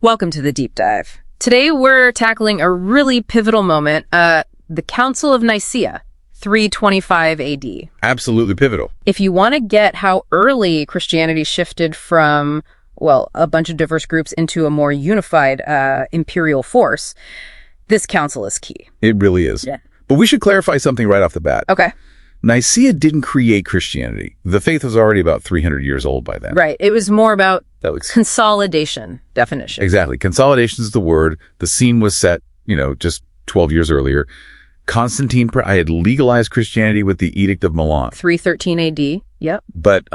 Welcome to the deep dive. Today we're tackling a really pivotal moment, the Council of Nicaea, 325 AD. Absolutely pivotal. If you want to get how early Christianity shifted from, well, a bunch of diverse groups into a more unified imperial force, this council is key. It really is. Yeah. But we should clarify something right off the bat. Okay. Nicaea didn't create Christianity. The faith was already about 300 years old by then. Right. It was more about That was consolidation definition. exactly. Consolidation is the word. The scene was set, just 12 years earlier. Constantine I had legalized Christianity with the Edict of Milan. 313 AD. Yep. But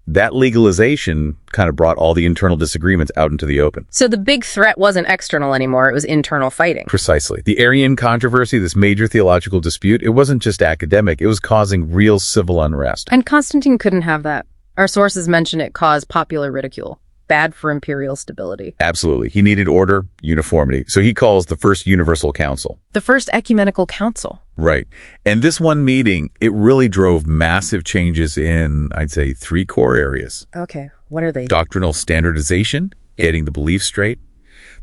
that legalization kind of brought all the internal disagreements out into the open. So the big threat wasn't external anymore. It was internal fighting. Precisely. The Arian controversy, this major theological dispute, it wasn't just academic. It was causing real civil unrest. And Constantine couldn't have that. Our sources mention it caused popular ridicule. Bad for imperial stability. Absolutely. He needed order, uniformity. So he calls the first universal council. The first ecumenical council. Right. And this one meeting, it really drove massive changes in, I'd say, 3 core areas. Okay, what are they? Doctrinal standardization, getting the beliefs straight.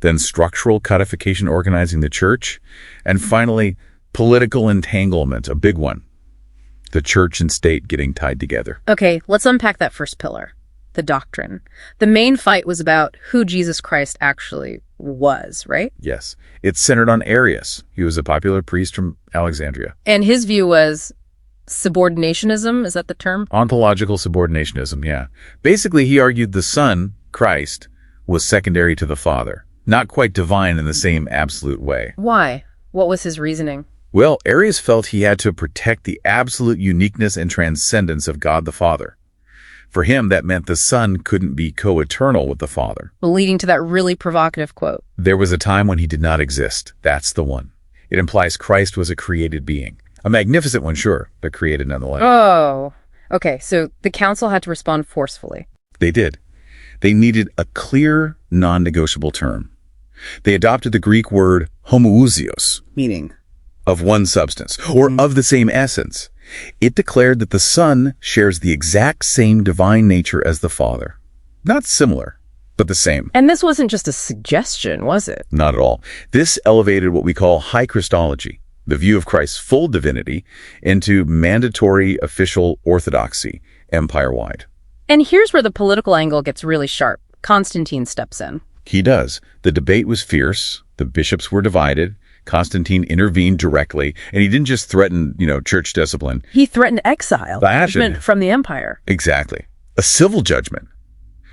Then structural codification, organizing the church. And finally, political entanglement, a big one. The church and state getting tied together. Okay, let's unpack that first pillar. The doctrine. The main fight was about who Jesus Christ actually was, right? Yes. It's centered on Arius. He was a popular priest from Alexandria. And his view was subordinationism, is that the term? Ontological subordinationism, yeah. Basically, he argued the Son, Christ, was secondary to the Father, not quite divine in the same absolute way. Why? What was his reasoning? Well, Arius felt he had to protect the absolute uniqueness and transcendence of God the Father. For him, that meant the Son couldn't be co-eternal with the Father. Leading to that really provocative quote. There was a time when he did not exist. That's the one. It implies Christ was a created being. A magnificent one, sure, but created nonetheless. Oh, okay. So the council had to respond forcefully. They did. They needed a clear, non-negotiable term. They adopted the Greek word homoousios, Meaning? of one substance, or of the same essence. It declared that the Son shares the exact same divine nature as the Father. Not similar, but the same. And this wasn't just a suggestion, was it? Not at all. This elevated what we call high Christology, the view of Christ's full divinity, into mandatory official orthodoxy, empire-wide. And here's where the political angle gets really sharp. Constantine steps in. He does. The debate was fierce. The bishops were divided. Constantine intervened directly, and he didn't just threaten, church discipline. He threatened exile, Judgment from the empire. Exactly. A civil judgment.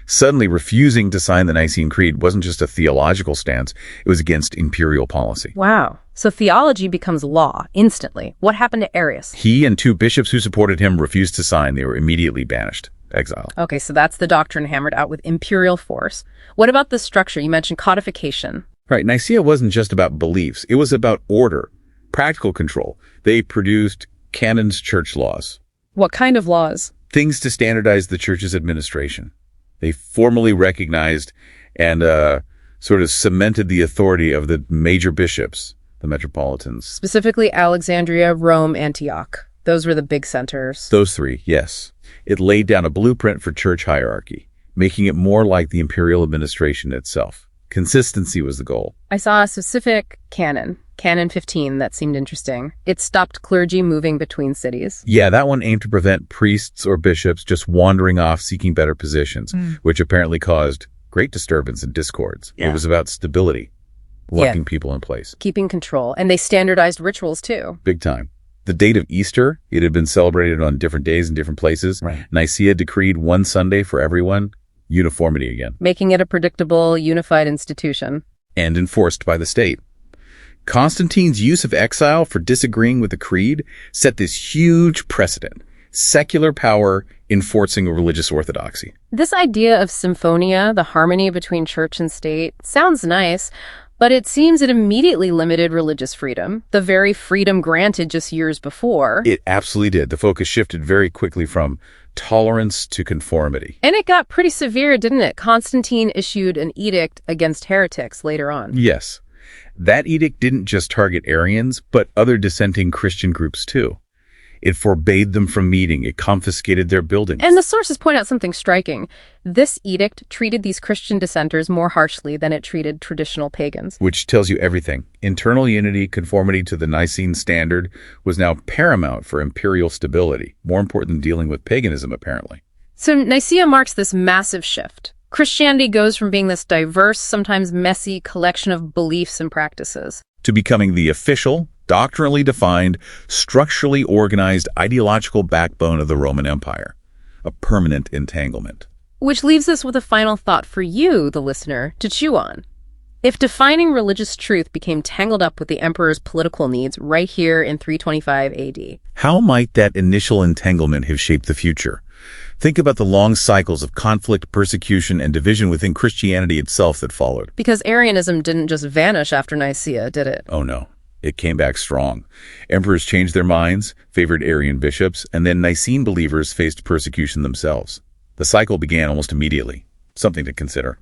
Suddenly, refusing to sign the Nicene Creed wasn't just a theological stance, it was against imperial policy. Wow. So theology becomes law instantly. What happened to Arius? He and 2 bishops who supported him refused to sign. They were immediately banished, exiled. Okay, so that's the doctrine hammered out with imperial force. What about the structure? You mentioned codification. Right. Nicaea wasn't just about beliefs. It was about order, practical control. They produced canons, church laws. What kind of laws? Things to standardize the church's administration. They formally recognized and sort of cemented the authority of the major bishops, the metropolitans. Specifically Alexandria, Rome, Antioch. Those were the big centers. Those 3, yes. It laid down a blueprint for church hierarchy, making it more like the imperial administration itself. Consistency was the goal. I saw a specific canon 15, that seemed interesting. It stopped clergy moving between cities. Yeah, that one aimed to prevent priests or bishops just wandering off seeking better positions, which apparently caused great disturbance and discords. Yeah. It was about stability, locking people in place. Keeping control. And they standardized rituals too. Big time. The date of Easter, it had been celebrated on different days in different places. Right. Nicaea decreed one Sunday for everyone. Uniformity again. Making it a predictable, unified institution. And enforced by the state. Constantine's use of exile for disagreeing with the creed set this huge precedent. Secular power enforcing religious orthodoxy. This idea of symphonia, the harmony between church and state, sounds nice, but it seems it immediately limited religious freedom, the very freedom granted just years before. It absolutely did. The focus shifted very quickly from tolerance to conformity. And it got pretty severe, didn't it? Constantine issued an edict against heretics later on. Yes. That edict didn't just target Arians, but other dissenting Christian groups too. It forbade them from meeting. It confiscated their buildings. And the sources point out something striking. This edict treated these Christian dissenters more harshly than it treated traditional pagans. Which tells you everything. Internal unity, conformity to the Nicene standard, was now paramount for imperial stability, more important than dealing with paganism, apparently. So Nicaea marks this massive shift. Christianity goes from being this diverse, sometimes messy collection of beliefs and practices to becoming the official, doctrinally defined, structurally organized ideological backbone of the Roman Empire. A permanent entanglement. Which leaves us with a final thought for you, the listener, to chew on. If defining religious truth became tangled up with the emperor's political needs right here in 325 AD, how might that initial entanglement have shaped the future? Think about the long cycles of conflict, persecution, and division within Christianity itself that followed. Because Arianism didn't just vanish after Nicaea, did it? Oh no, it came back strong. Emperors changed their minds, favored Arian bishops, and then Nicene believers faced persecution themselves. The cycle began almost immediately. Something to consider.